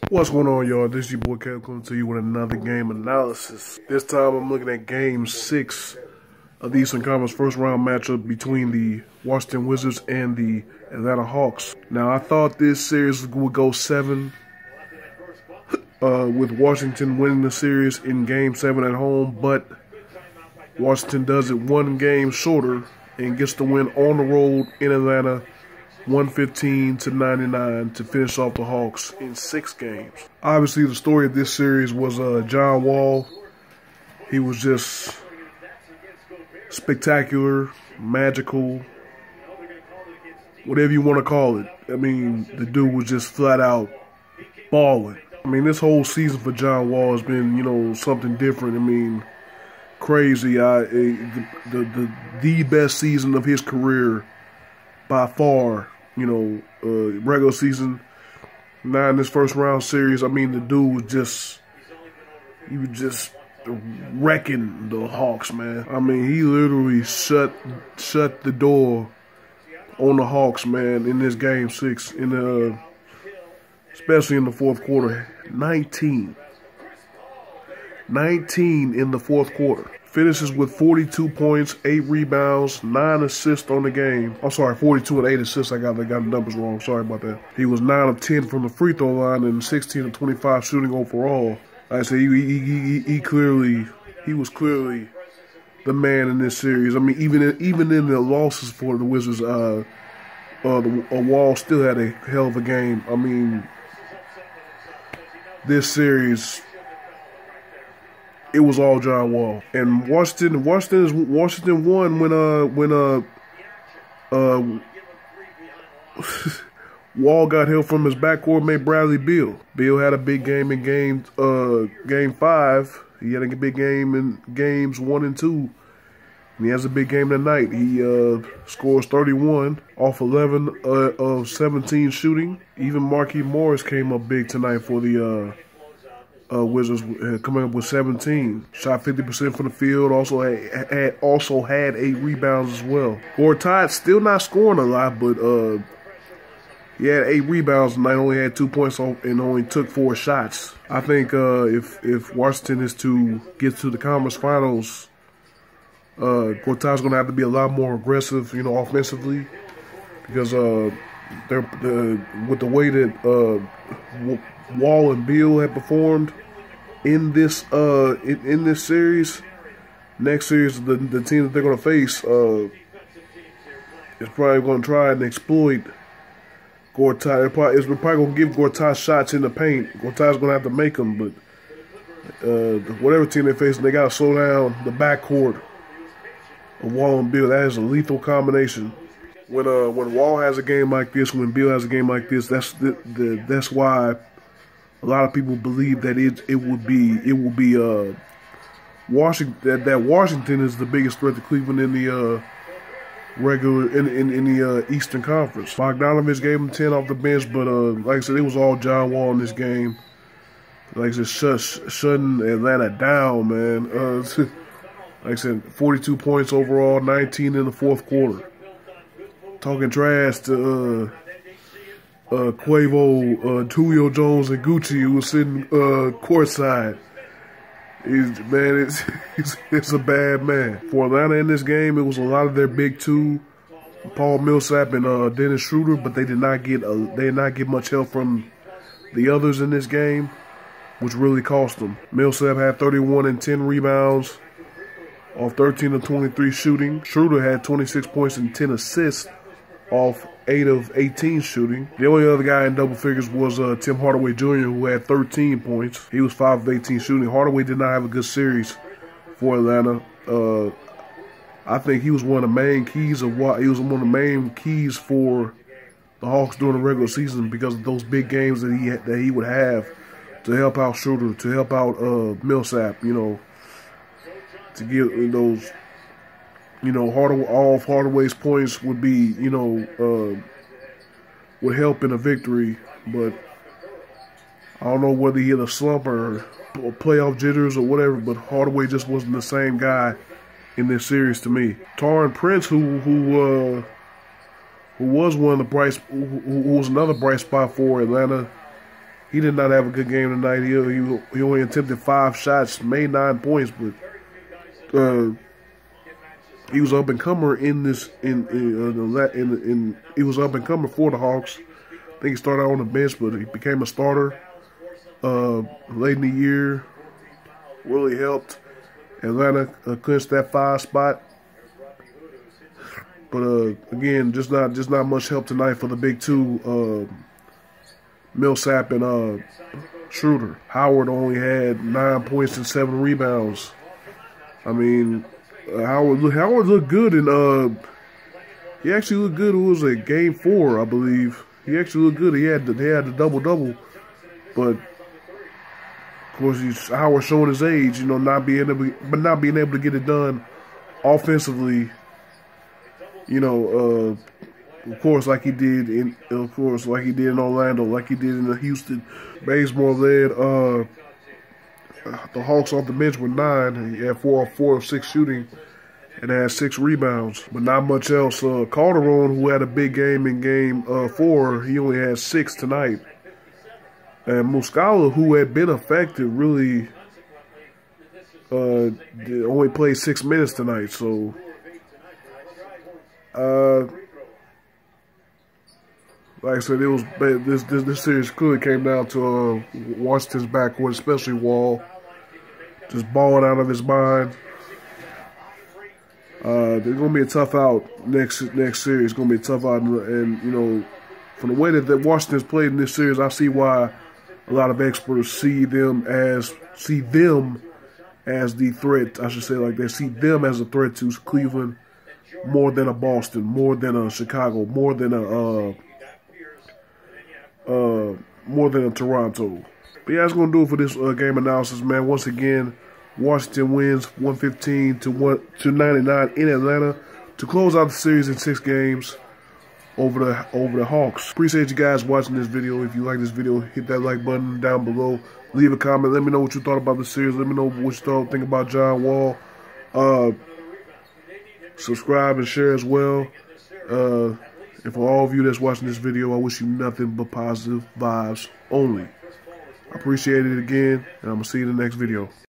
What's going on, y'all? This is your boy Kev coming to you with another game analysis. This time I'm looking at Game 6 of the Eastern Conference first round matchup between the Washington Wizards and the Atlanta Hawks. Now, I thought this series would go 7 with Washington winning the series in Game 7 at home, but Washington does it one game shorter and gets the win on the road in Atlanta 115-99 to finish off the Hawks in 6 games. Obviously, the story of this series was John Wall. He was just spectacular, magical, whatever you want to call it. I mean, the dude was just flat out balling. I mean, this whole season for John Wall has been, something different. I mean, crazy. The best season of his career by far. Regular season, not in this first round series. I mean, the dude was just wrecking the Hawks, man. I mean, he literally shut the door on the Hawks, man, in this Game 6, especially in the fourth quarter. 19 in the fourth quarter. Finishes with 42 points, 8 rebounds, 9 assists on the game. I'm sorry, 42 and 8 assists. I got the numbers wrong. Sorry about that. He was 9 of 10 from the free throw line and 16 of 25 shooting overall. Like I said, he was clearly the man in this series. I mean, even in the losses for the Wizards, Wall still had a hell of a game. I mean, this series, it was all John Wall. And Washington won when Wall got help from his backcourt mate Bradley Beal. Beal had a big game in game 5. He had a big game in games 1 and 2. And he has a big game tonight. He scores 31 off 11 of 17 shooting. Even Marquise Morris came up big tonight for the Wizards, coming up with 17. Shot 50% from the field. Also had 8 rebounds as well. Gortat still not scoring a lot, but he had 8 rebounds tonight. Only had 2 points and only took 4 shots. I think if Washington is to get to the conference finals, Gortat's going to have to be a lot more aggressive, offensively, because with the way that Wall and Beal have performed in this series, next series the team that they're going to face is probably going to try and exploit Gortat. It's probably going to give Gortat shots in the paint. Gortat's going to have to make them, but whatever team they're facing, they got to slow down the backcourt of Wall and Beal. That is a lethal combination. When Wall has a game like this, when Beal has a game like this, that's why a lot of people believe that it will be Washington, that Washington is the biggest threat to Cleveland in the in the Eastern Conference. Bogdanovich gave him 10 off the bench, but like I said, it was all John Wall in this game. Like I said, shutting Atlanta down, man. Like I said, 42 points overall, 19 in the fourth quarter. Talking trash to Quavo, Julio Jones, and Gucci, who was sitting courtside. It's a bad man. For Atlanta in this game, it was a lot of their big two, Paul Millsap and Dennis Schroeder, but they did not get much help from the others in this game, which really cost them. Millsap had 31 and 10 rebounds off 13 of 23 shooting. Schroeder had 26 points and 10 assists off 8 of 18 shooting. The only other guy in double figures was Tim Hardaway Jr., who had 13 points. He was 5 of 18 shooting. Hardaway did not have a good series for Atlanta. I think he was one of the main keys for the Hawks during the regular season, because of those big games that he would have to help out Schroeder, to help out Millsap, to give those, all of Hardaway's points would be, would help in a victory. But I don't know whether he had a slump or playoff jitters or whatever, but Hardaway just wasn't the same guy in this series to me. Taurean Prince, who was one of the who was another bright spot for Atlanta. he did not have a good game tonight. He only attempted 5 shots, made 9 points, but he was up and comer in this he was up and comer for the Hawks. I think he started out on the bench, but he became a starter late in the year. Really helped Atlanta clinch that 5 spot. But again, just not much help tonight for the big two, Millsap and Schroeder. Howard only had 9 points and 7 rebounds. I mean, Howard looked good, and he actually looked good. It was a game 4, I believe. He actually looked good. He had the double-double, but of course Howard showing his age, you know, not being able to get it done offensively. You know, of course, like he did in Orlando, like he did in Houston. Bazemore led the Hawks off the bench with 9. He had 4 of 6 shooting and had 6 rebounds, but not much else. Calderon, who had a big game in game 4, he only had 6 tonight. And Muscala, who had been effective, really only played 6 minutes tonight. So, like I said, it was this series clearly came down to Washington's backcourt, especially Wall, just balling out of his mind. They're gonna be a tough out next series. It's gonna be a tough out, and you know, from the way that Washington's played in this series, I see why a lot of experts see them as the threat. I should say like they see them as a threat to Cleveland more than a Boston, more than a Chicago, more than a Toronto. But yeah, that's gonna do it for this game analysis, man. Once again, Washington wins 115 to 99 in Atlanta to close out the series in 6 games over the Hawks. Appreciate you guys watching this video. If you like this video, hit that like button down below. Leave a comment. Let me know what you thought about the series. Let me know what you think about John Wall. Subscribe and share as well. And for all of you that's watching this video, I wish you nothing but positive vibes only. I appreciate it again, and I'm going to see you in the next video.